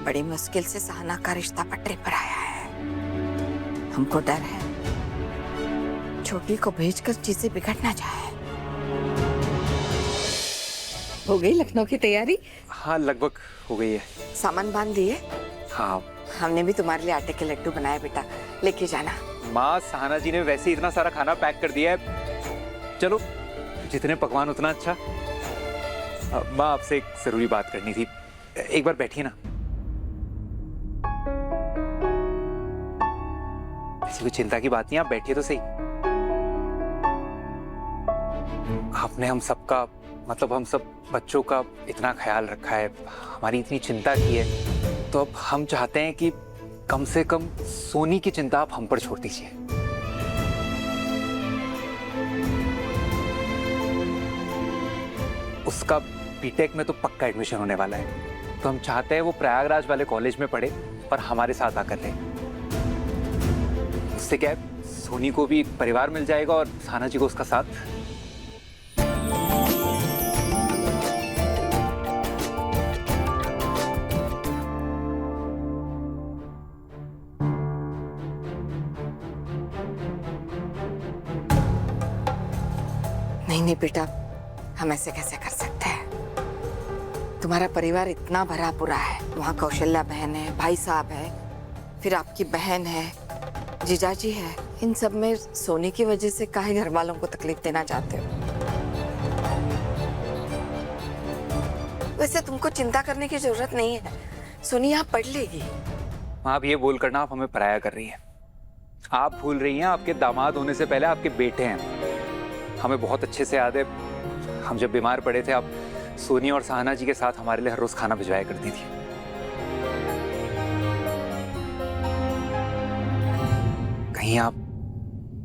बड़ी मुश्किल से सहना का रिश्ता पटरी पर आया है। हमको डर है छोटी को भेजकर चीजें बिगड़ ना जाए। हो गई लखनऊ की तैयारी? हाँ लगभग हो गई है। सामान बांध दिए? हाँ हमने भी तुम्हारे लिए आटे के लड्डू बनाए बेटा, लेके जाना। माँ, सहाना जी ने वैसे ही इतना सारा खाना पैक कर दिया है। चलो जितने पकवान उतना अच्छा। माँ आपसे एक जरूरी बात करनी थी, एक बार बैठिए ना। ऐसी कोई चिंता की बात नहीं, आप बैठिए तो सही। आपने हम सबका मतलब हम सब बच्चों का इतना ख्याल रखा है, हमारी इतनी चिंता की है, तो अब हम चाहते हैं कि कम से कम सोनी की चिंता आप हम पर छोड़ दीजिए। उसका बीटेक में तो पक्का एडमिशन होने वाला है, तो हम चाहते हैं वो प्रयागराज वाले कॉलेज में पढ़े और हमारे साथ आकर रहे। उससे क्या है, सोनी को भी परिवार मिल जाएगा और सहाना जी को उसका साथ। नहीं नहीं बेटा, हम ऐसे कैसे कर सकते हैं? तुम्हारा परिवार इतना भरा पूरा है। वहाँ कौशल्या बहन है, भाई साहब है, फिर आपकी बहन है, जीजाजी है। इन सब में सोनी की वजह से काहे घर वालों को तकलीफ देना चाहते हो? वैसे तुमको चिंता करने की जरूरत नहीं है, सोनी यहाँ पढ़ लेगी। आप ये बोल करना आप हमें पराया कर रही हैं। आप भूल रही हैं आपके दामाद होने से पहले आपके बेटे हैं। हमें बहुत अच्छे से याद है, हम जब बीमार पड़े थे आप सोनी और सहाना जी के साथ हमारे लिए हर रोज खाना भिजवाया करती थी। कहीं आप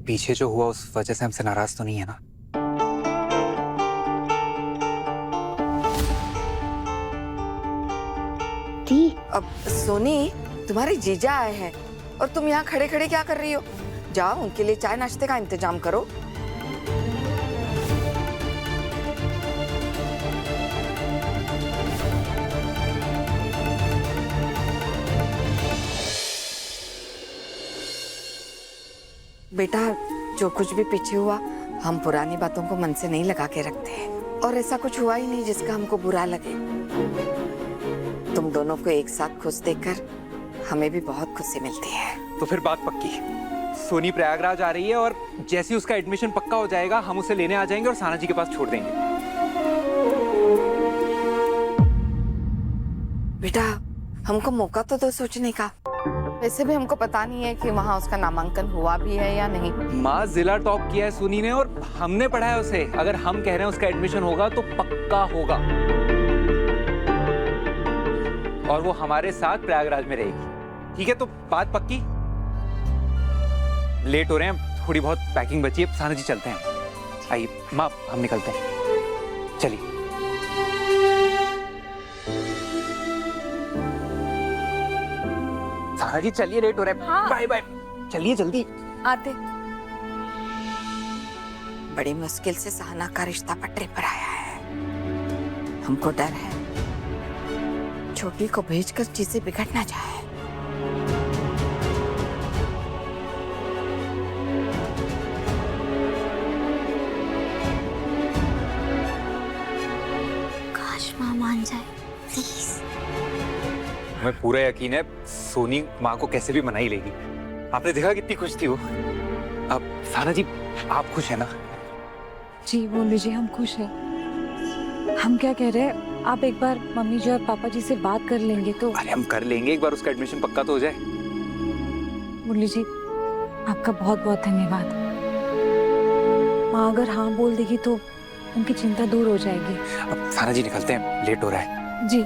पीछे जो हुआ उस वजह से हमसे नाराज तो नहीं है ना? अब सोनी, तुम्हारे जीजा आए हैं और तुम यहाँ खड़े खड़े क्या कर रही हो? जाओ उनके लिए चाय नाश्ते का इंतजाम करो। बेटा, जो कुछ भी पीछे हुआ, हम पुरानी बातों को मन से नहीं लगा के रखते हैं, और ऐसा कुछ हुआ ही नहीं जिसका हमको बुरा लगे। तुम दोनों को एक साथ खुश देखकर हमें भी बहुत खुशी मिलती है। तो फिर बात पक्की। सोनी प्रयागराज आ रही है और जैसे ही उसका एडमिशन पक्का हो जाएगा हम उसे लेने आ जाएंगे और सहाना जी के पास छोड़ देंगे। बेटा, हमको मौका तो दो सोचने का। वैसे भी हमको पता नहीं है कि वहाँ उसका नामांकन हुआ भी है या नहीं। माँ, जिला टॉप किया है सोनी ने और हमने पढ़ा है उसे। अगर हम कह रहे हैं उसका एडमिशन होगा तो पक्का होगा, और वो हमारे साथ प्रयागराज में रहेगी। ठीक है, तो बात पक्की। लेट हो रहे हैं, थोड़ी बहुत पैकिंग बची है, सहाना जी चलते हैं। आइए माँ, हम निकलते हैं, चलिए। सहाना जी चलिए, लेट हो रहे हैं। हाँ। बाय बाय, चलिए जल्दी। आते। बड़ी मुश्किल से सहना का रिश्ता पटरी पर आया है। हमको डर है छोटी को भेजकर चीजें बिगड़ ना जाए। काश माँ मान जाए प्लीज। हमें पूरा यकीन है सोनी माँ को कैसे भी मना ही लेगी। आपने देखा कितनी खुश थी वो। अब सहाना जी, आप खुश है ना? जी बोल लीजिए, हम खुश हैं। हम क्या कह रहे हैं, आप एक बार मम्मी जी और पापा जी से बात कर लेंगे तो? अरे हम कर लेंगे, एक बार उसका एडमिशन पक्का तो हो जाए। मुरली जी, आपका बहुत बहुत धन्यवाद। माँ अगर हाँ बोल देगी तो उनकी चिंता दूर हो जाएगी। अब सहाना जी निकलते हैं, लेट हो रहा है। जी।